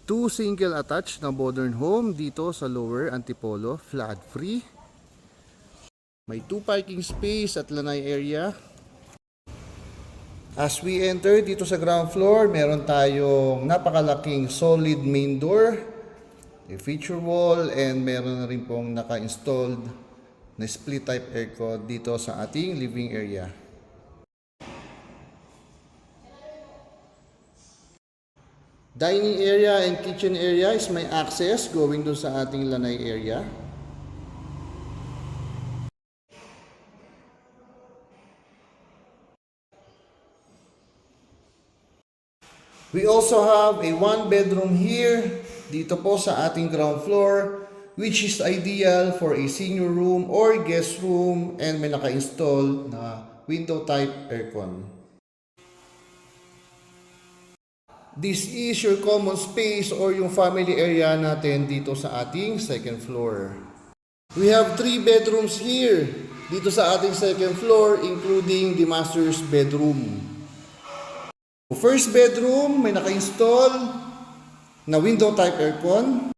Two single attached na modern home dito sa Lower Antipolo, flood free. May 2 parking space at lanay area. As we enter dito sa ground floor, meron tayong napakalaking solid main door, a feature wall, and meron na rin pong naka-installed na split type aircon dito sa ating living area. Dining area and kitchen area is may access going doon sa ating lanay area. We also have a 1-bedroom here dito po sa ating ground floor, which is ideal for a senior room or guest room, and may naka-install na window type aircon. This is your common space or yung family area natin dito sa ating second floor. We have 3 bedrooms here dito sa ating second floor, including the master's bedroom. First bedroom, may naka-install na window type aircon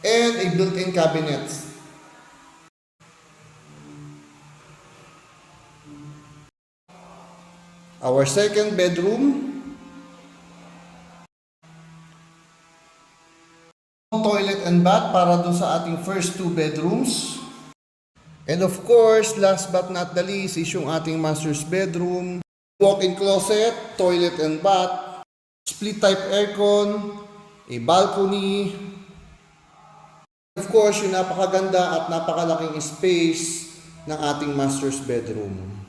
and a built-in cabinet. Our second bedroom, toilet and bath para dun sa ating first 2 bedrooms. And of course, last but not the least is yung ating master's bedroom. Walk-in closet, toilet and bath, split type aircon, a balcony. Of course, yung napakaganda at napakalaking space ng ating master's bedroom.